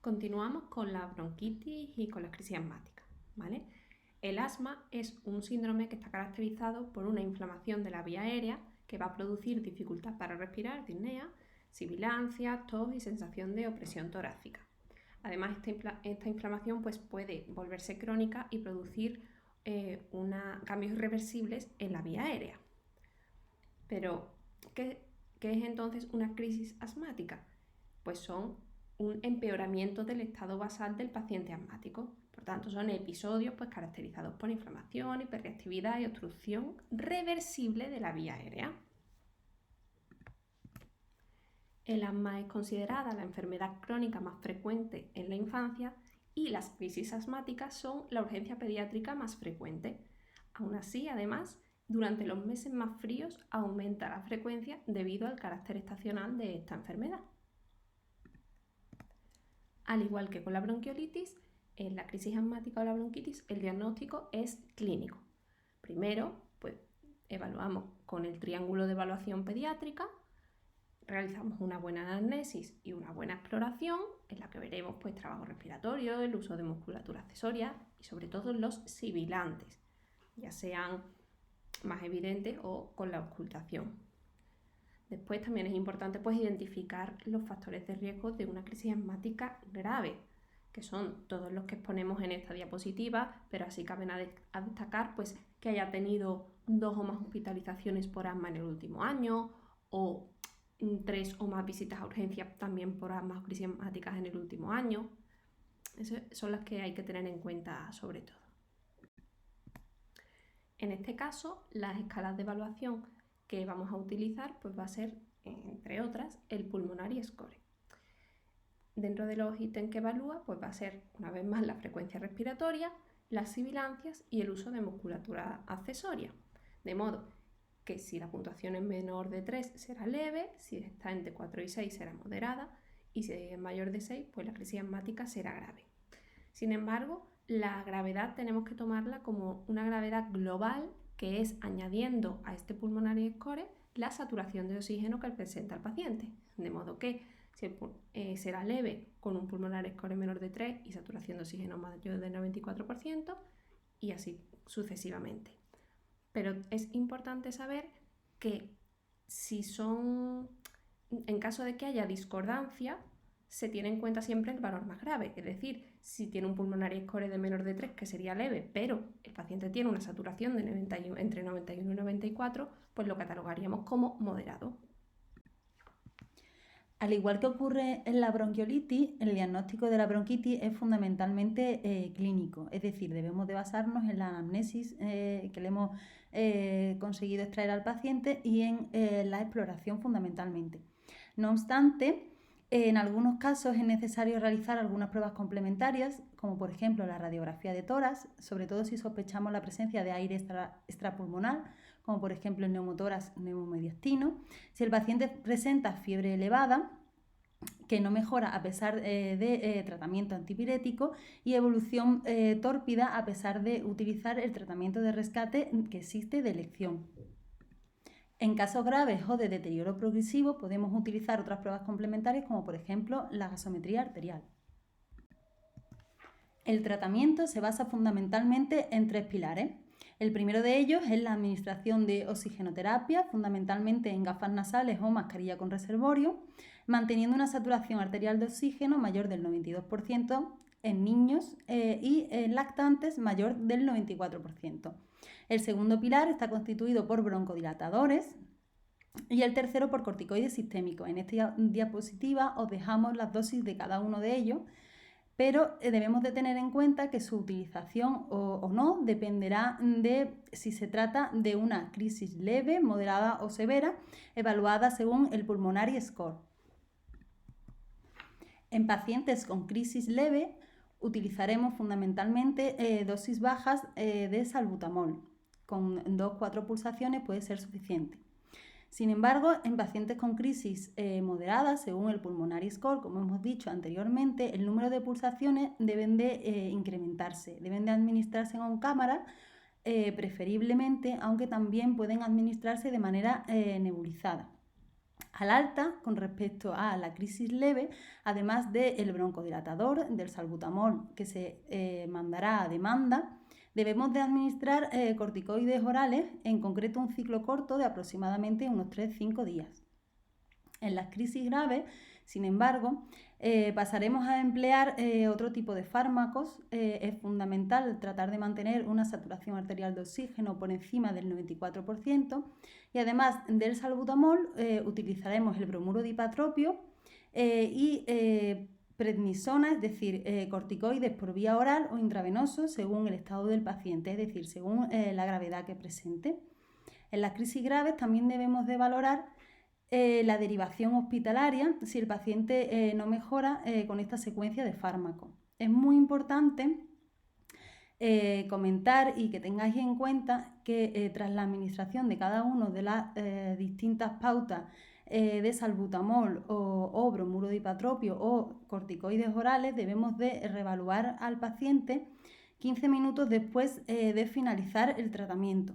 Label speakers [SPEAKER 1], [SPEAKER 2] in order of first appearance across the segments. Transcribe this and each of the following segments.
[SPEAKER 1] Continuamos con la bronquitis y con las crisis asmáticas, ¿vale? El asma es un síndrome que está caracterizado por una inflamación de la vía aérea que va a producir dificultad para respirar, disnea, sibilancia, tos y sensación de opresión torácica. Además, esta inflamación puede volverse crónica y producir cambios irreversibles en la vía aérea. Pero, ¿qué es entonces una crisis asmática? Pues son un empeoramiento del estado basal del paciente asmático. Por tanto, son episodios caracterizados por inflamación, hiperreactividad y obstrucción reversible de la vía aérea. El asma es considerada la enfermedad crónica más frecuente en la infancia y las crisis asmáticas son la urgencia pediátrica más frecuente. Aún así, además, durante los meses más fríos aumenta la frecuencia debido al carácter estacional de esta enfermedad. Al igual que con la bronquiolitis, en la crisis asmática o la bronquitis el diagnóstico es clínico. Primero, evaluamos con el triángulo de evaluación pediátrica, realizamos una buena anamnesis y una buena exploración en la que veremos trabajo respiratorio, el uso de musculatura accesoria y sobre todo los sibilantes, ya sean más evidentes o con la auscultación. Después también es importante identificar los factores de riesgo de una crisis asmática grave, que son todos los que exponemos en esta diapositiva, pero así caben a destacar que haya tenido 2 o más hospitalizaciones por asma en el último año o 3 o más visitas a urgencias también por asma o crisis asmáticas en el último año. Esas son las que hay que tener en cuenta sobre todo. En este caso, las escalas de evaluación que vamos a utilizar va a ser, entre otras, el Pulmonary Score. Dentro de los ítems que evalúa va a ser, una vez más, la frecuencia respiratoria, las sibilancias y el uso de musculatura accesoria. De modo que si la puntuación es menor de 3 será leve, si está entre 4 y 6 será moderada y si es mayor de 6 la crisis asmática será grave. Sin embargo, la gravedad tenemos que tomarla como una gravedad global, que es añadiendo a este Pulmonary Score la saturación de oxígeno que presenta el paciente. De modo que será leve con un Pulmonary Score menor de 3 y saturación de oxígeno mayor del 94% y así sucesivamente. Pero es importante saber que en caso de que haya discordancia, se tiene en cuenta siempre el valor más grave, es decir, si tiene un Pulmonary Score de menor de 3, que sería leve, pero el paciente tiene una saturación de entre 91 y 94, lo catalogaríamos como moderado.
[SPEAKER 2] Al igual que ocurre en la bronquiolitis, el diagnóstico de la bronquitis es fundamentalmente clínico, es decir, debemos de basarnos en la anamnesis que le hemos conseguido extraer al paciente y en la exploración fundamentalmente. No obstante, en algunos casos es necesario realizar algunas pruebas complementarias, como por ejemplo la radiografía de tórax, sobre todo si sospechamos la presencia de aire extrapulmonar, como por ejemplo el neumotórax neumomediastino. Si el paciente presenta fiebre elevada, que no mejora a pesar de tratamiento antipirético y evolución tórpida a pesar de utilizar el tratamiento de rescate que existe de elección. En casos graves o de deterioro progresivo podemos utilizar otras pruebas complementarias como por ejemplo la gasometría arterial. El tratamiento se basa fundamentalmente en 3 pilares. El primero de ellos es la administración de oxigenoterapia, fundamentalmente en gafas nasales o mascarilla con reservorio, manteniendo una saturación arterial de oxígeno mayor del 92% en niños y en lactantes mayor del 94%. El segundo pilar está constituido por broncodilatadores y el tercero por corticoides sistémicos. En esta diapositiva os dejamos las dosis de cada uno de ellos, pero debemos de tener en cuenta que su utilización o no dependerá de si se trata de una crisis leve, moderada o severa, evaluada según el Pulmonary Score. En pacientes con crisis leve utilizaremos fundamentalmente dosis bajas de salbutamol. Con 2-4 pulsaciones puede ser suficiente. Sin embargo, en pacientes con crisis moderadas, según el Pulmonary Score, como hemos dicho anteriormente, el número de pulsaciones deben de incrementarse, deben de administrarse con cámara, preferiblemente, aunque también pueden administrarse de manera nebulizada. al alta con respecto a la crisis leve, además del broncodilatador, del salbutamol, que se mandará a demanda, debemos de administrar corticoides orales, en concreto un ciclo corto de aproximadamente unos 3-5 días. En las crisis graves, sin embargo, pasaremos a emplear otro tipo de fármacos. Es fundamental tratar de mantener una saturación arterial de oxígeno por encima del 94% y además del salbutamol utilizaremos el bromuro de ipatropio y prednisona, es decir, corticoides por vía oral o intravenoso según el estado del paciente, es decir, según la gravedad que presente. En las crisis graves también debemos de valorar la derivación hospitalaria si el paciente no mejora con esta secuencia de fármacos. Es muy importante comentar y que tengáis en cuenta que tras la administración de cada una de las distintas pautas de salbutamol o bromuro de ipatropio o corticoides orales, debemos de reevaluar al paciente 15 minutos después de finalizar el tratamiento.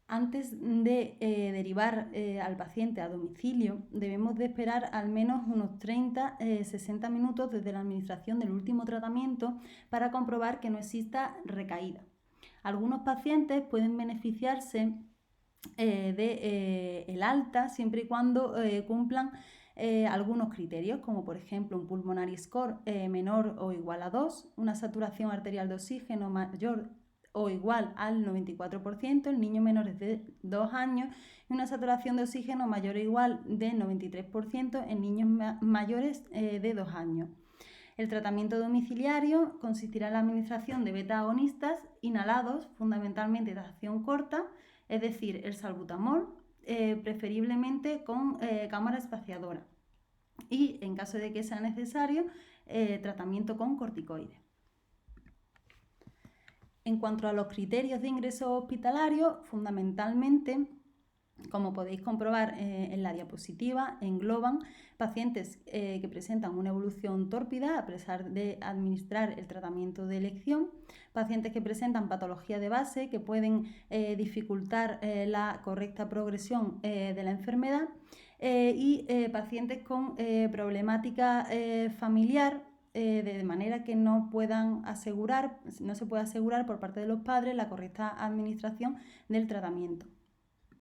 [SPEAKER 2] Antes de derivar al paciente a domicilio, debemos de esperar al menos unos 30-60 minutos desde la administración del último tratamiento para comprobar que no exista recaída. Algunos pacientes pueden beneficiarse del alta siempre y cuando cumplan algunos criterios, como por ejemplo un pulmonary score menor o igual a 2, una saturación arterial de oxígeno mayor o igual al 94% en niños menores de 2 años y una saturación de oxígeno mayor o igual de 93% en niños mayores de 2 años. El tratamiento domiciliario consistirá en la administración de beta-agonistas inhalados, fundamentalmente de acción corta, es decir, el salbutamol, preferiblemente con cámara espaciadora. Y en caso de que sea necesario, tratamiento con corticoides. En cuanto a los criterios de ingreso hospitalario, fundamentalmente, como podéis comprobar en la diapositiva, engloban pacientes que presentan una evolución tórpida a pesar de administrar el tratamiento de elección, pacientes que presentan patología de base que pueden dificultar la correcta progresión de la enfermedad y pacientes con problemática familiar, de manera que no se puede asegurar por parte de los padres la correcta administración del tratamiento.